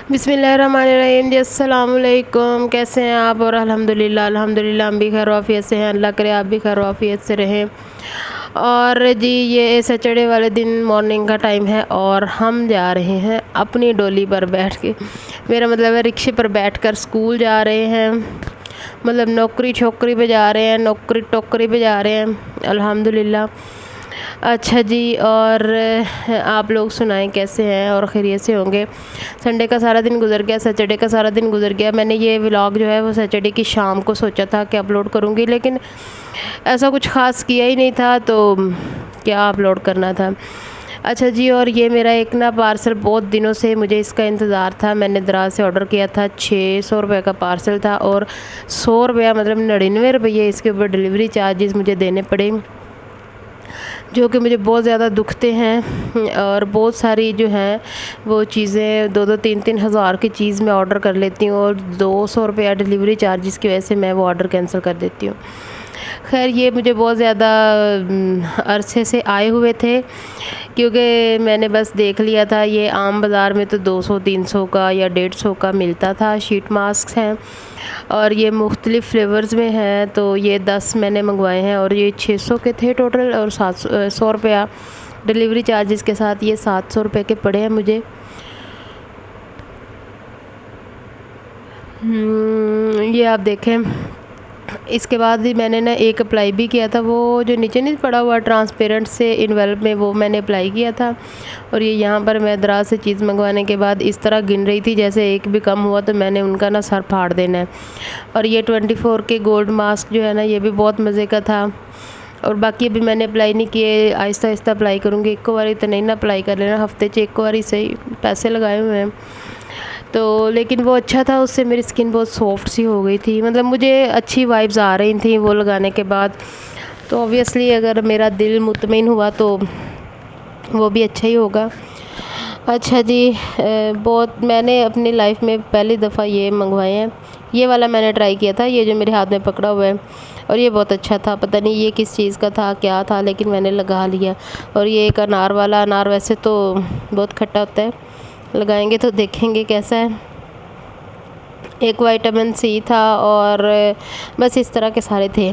बिस्मिल्लाहिर्रहमानिर्रहीम जी, अस्सलाम वालेकुम। कैसे हैं आप? और अल्हम्दुलिल्लाह हम भी खैर वाफियत से हैं। अल्लाह करे आप भी खैर वाफियत से रहें। और जी ये सैटरडे वाले दिन मॉर्निंग का टाइम है और हम जा रहे हैं अपनी डोली पर बैठ के, मेरा मतलब है रिक्शे पर बैठकर स्कूल जा रहे हैं। मतलब नौकरी छोकरी पे जा रहे हैं, नौकरी टोकरी पे जा रहे हैं अल्हम्दुलिल्लाह। अच्छा जी, और आप लोग सुनाएं कैसे हैं और खैरियत से होंगे। संडे का सारा दिन गुजर गया, सैटरडे का सारा दिन गुजर गया। मैंने ये व्लॉग जो है वो सैटरडे की शाम को सोचा था कि अपलोड करूँगी, लेकिन ऐसा कुछ ख़ास किया ही नहीं था तो क्या अपलोड करना था। अच्छा जी, और ये मेरा एक ना पार्सल, बहुत दिनों से मुझे इसका इंतज़ार था। मैंने दराज से ऑर्डर किया था, 600 रुपये का पार्सल था और 100 रुपया मतलब 99 रुपये इसके ऊपर डिलीवरी चार्जेस मुझे देने पड़े, जो कि मुझे बहुत ज़्यादा दुखते हैं। और बहुत सारी जो हैं वो चीज़ें 2-3 हज़ार की चीज़ मैं ऑर्डर कर लेती हूँ और 200 रुपया डिलीवरी चार्जेस की वजह से मैं वो ऑर्डर कैंसिल कर देती हूँ। खैर ये मुझे बहुत ज़्यादा अरसे से आए हुए थे, क्योंकि मैंने बस देख लिया था ये आम बाज़ार में तो 200-300 का या 150 का मिलता था। शीट मास्क हैं और ये मुख्तलिफ़ फ्लेवर्स में हैं, तो ये 10 मैंने मंगवाए हैं और ये 600 के थे टोटल और 100 रुपया डिलीवरी चार्जेस के साथ ये 700 रुपये के पड़े हैं मुझे। ये आप देखें। इसके बाद भी मैंने ना एक अप्लाई भी किया था, वो जो नीचे नहीं पड़ा हुआ ट्रांसपेरेंट से इन्वेल्प में, वो मैंने अप्लाई किया था। और ये यहाँ पर मैं दराज से चीज़ मंगवाने के बाद इस तरह गिन रही थी जैसे एक भी कम हुआ तो मैंने उनका ना सर फाड़ देना है। और ये 24 के गोल्ड मास्क जो है ना, ये भी बहुत मज़े का था। और बाकी अभी मैंने अप्लाई नहीं किए, आहिस्ता आहिस्ता अप्लाई करूँगी। एक बारी तो नहीं ना अप्लाई कर लेना, हफ्ते च एक बारी सही पैसे लगाए हुए हैं तो। लेकिन वो अच्छा था, उससे मेरी स्किन बहुत सॉफ्ट सी हो गई थी, मतलब मुझे अच्छी वाइब्स आ रही थी वो लगाने के बाद। तो ऑब्वियसली अगर मेरा दिल मुतमईन हुआ तो वो भी अच्छा ही होगा। अच्छा जी, बहुत मैंने अपनी लाइफ में पहली दफ़ा ये मंगवाए हैं। ये वाला मैंने ट्राई किया था, ये जो मेरे हाथ में पकड़ा हुआ है, और ये बहुत अच्छा था। पता नहीं ये किस चीज़ का था, क्या था, लेकिन मैंने लगा लिया। और ये एक अनार वाला, अनार वैसे तो बहुत खट्टा होता है, लगाएंगे तो देखेंगे कैसा है। एक विटामिन सी था और बस इस तरह के सारे थे।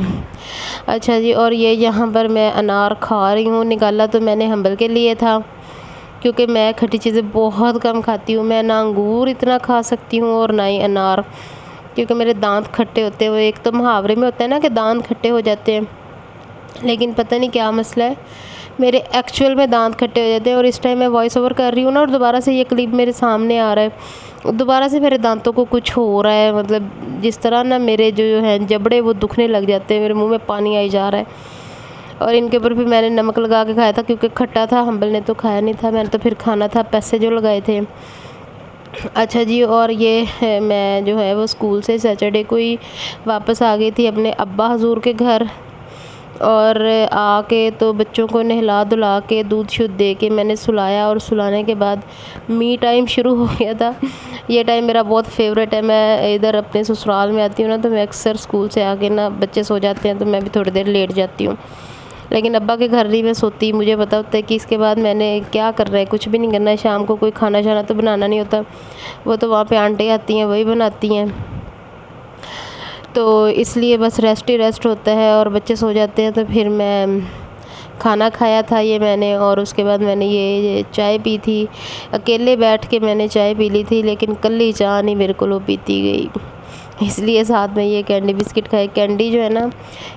अच्छा जी, और ये यहाँ पर मैं अनार खा रही हूँ। निकाला तो मैंने हम्बल के लिए था, क्योंकि मैं खट्टी चीज़ें बहुत कम खाती हूँ। मैं ना अंगूर इतना खा सकती हूँ और ना ही अनार, क्योंकि मेरे दांत खट्टे होते हैं। वो एक तो मुहावरे में होता है ना कि दांत खट्टे हो जाते हैं, लेकिन पता नहीं क्या मसला है, मेरे एक्चुअल में दांत खट्टे हो जाते हैं। और इस टाइम मैं वॉइस ओवर कर रही हूँ ना, और दोबारा से ये क्लिप मेरे सामने आ रहा है, दोबारा से मेरे दांतों को कुछ हो रहा है। मतलब जिस तरह ना मेरे जो हैं जबड़े वो दुखने लग जाते हैं, मेरे मुंह में पानी आई जा रहा है। और इनके ऊपर भी मैंने नमक लगा के खाया था, क्योंकि खट्टा था। हम्बल ने तो खाया नहीं था, मैंने तो फिर खाना था, पैसे जो लगाए थे। अच्छा जी, और ये मैं जो है वो स्कूल से सैटरडे को ही वापस आ गई थी अपने अब्बा हजूर के घर। और आके तो बच्चों को नहला धुला के दूध शुद्ध दे के मैंने सुलाया, और सुलाने के बाद मी टाइम शुरू हो गया था। ये टाइम मेरा बहुत फेवरेट है। मैं इधर अपने ससुराल में आती हूँ ना, तो मैं अक्सर स्कूल से आके ना बच्चे सो जाते हैं तो मैं भी थोड़ी देर लेट जाती हूँ, लेकिन अब्बा के घर नहीं मैं सोती। मुझे पता होता है कि इसके बाद मैंने क्या करना है, कुछ भी नहीं करना है। शाम को कोई खाना शाना तो बनाना नहीं होता, वो तो वहाँ पे आंटी आती हैं वही बनाती हैं, तो इसलिए बस रेस्ट ही रेस्ट होता है और बच्चे सो जाते हैं। तो फिर मैं खाना खाया था ये मैंने, और उसके बाद मैंने ये चाय पी थी। अकेले बैठ के मैंने चाय पी ली थी, लेकिन कल्ली चाय नहीं मेरे को पीती गई, इसलिए साथ में ये कैंडी बिस्किट खाए। कैंडी जो है ना,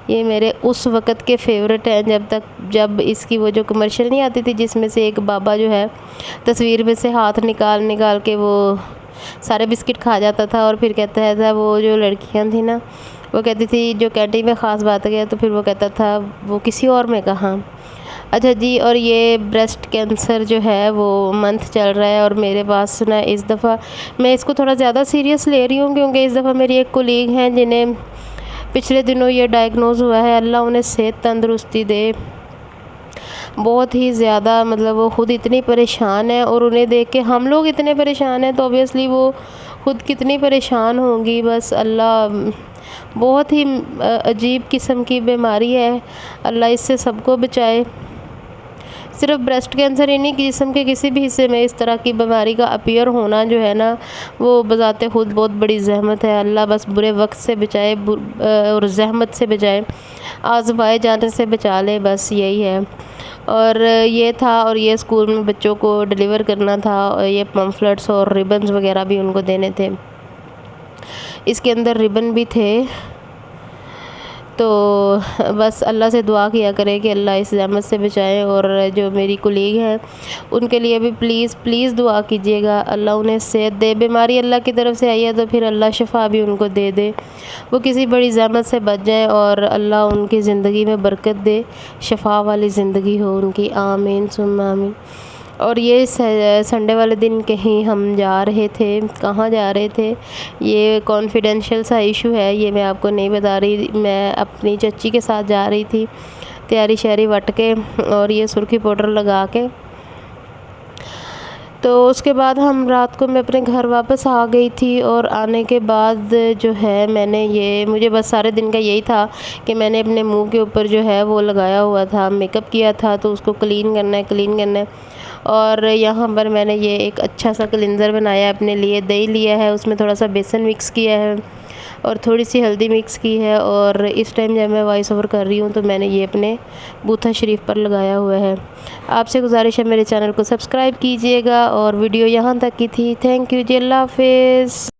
ये मेरे उस वक़्त के फेवरेट हैं जब इसकी वो जो कमर्शियल नहीं आती थी, जिसमें से एक बाबा जो है तस्वीर में से हाथ निकाल निकाल के वो सारे बिस्किट खा जाता था, और फिर कहता था वो जो लड़कियां थी ना, वो कहती थी जो कैंडी में ख़ास बात है, तो फिर वो कहता था वो किसी और में कहाँ। अच्छा जी, और ये ब्रेस्ट कैंसर जो है वो मंथ चल रहा है, और मेरे पास ना इस दफ़ा मैं इसको थोड़ा ज़्यादा सीरियस ले रही हूँ, क्योंकि इस दफ़ा मेरी एक कोलीग हैं जिन्हें पिछले दिनों ये डायग्नोज़ हुआ है। अल्लाह उन्हें सेहत तंदुरुस्ती दे। बहुत ही ज़्यादा, मतलब वो ख़ुद इतनी परेशान है, और उन्हें देख के हम लोग इतने परेशान हैं, तो ऑब्वियसली वो ख़ुद कितनी परेशान होंगी। बस अल्लाह, बहुत ही अजीब किस्म की बीमारी है, अल्लाह इससे सबको बचाए। صرف بریسٹ کینسر ہی نہیں، جسم کے کسی بھی حصے میں اس طرح کی بیماری کا اپیئر ہونا جو ہے نا وہ بذات خود بہت بڑی زحمت ہے۔ اللہ بس برے وقت سے بچائے اور زحمت سے بچائے، آزمائے جانے سے بچا لے، بس یہی ہے۔ اور یہ تھا، اور یہ اسکول میں بچوں کو ڈیلیور کرنا تھا، اور یہ پمفلٹس اور ریبنز وغیرہ بھی ان کو دینے تھے۔ اس کے اندر ریبن بھی تھے، تو بس اللہ سے دعا کیا کرے کہ اللہ اس زحمت سے بچائے۔ اور جو میری کولیگ ہیں ان کے لیے بھی پلیز پلیز دعا کیجیے گا، اللہ انہیں صحت دے۔ بیماری اللہ کی طرف سے آئی ہے تو پھر اللہ شفا بھی ان کو دے دے، وہ کسی بڑی زحمت سے بچ جائیں اور اللہ ان کی زندگی میں برکت دے، شفا والی زندگی ہو ان کی، آمین ثم آمین۔ اور یہ سنڈے والے دن کہیں ہم جا رہے تھے، کہاں جا رہے تھے یہ کانفیڈینشیل سا ایشو ہے، یہ میں آپ کو نہیں بتا رہی۔ میں اپنی چچی کے ساتھ جا رہی تھی تیاری شہری وٹ کے، اور یہ سرخی پاؤڈر لگا کے، تو اس کے بعد ہم رات کو میں اپنے گھر واپس آ گئی تھی۔ اور آنے کے بعد جو ہے میں نے مجھے بس سارے دن کا یہی تھا کہ میں نے اپنے منہ کے اوپر جو ہے وہ لگایا ہوا تھا، میک اپ کیا تھا، تو اس کو کلین کرنا ہے۔ اور یہاں پر میں نے یہ ایک اچھا سا کلینزر بنایا اپنے لیے، دہی لیا ہے، اس میں تھوڑا سا بیسن مکس کیا ہے اور تھوڑی سی ہلدی مکس کی ہے، اور اس ٹائم جب میں وائس اوور کر رہی ہوں تو میں نے یہ اپنے بوتھا شریف پر لگایا ہوا ہے۔ آپ سے گزارش ہے میرے چینل کو سبسکرائب کیجئے گا، اور ویڈیو یہاں تک کی تھی۔ تھینک یو جی، اللہ حافظ۔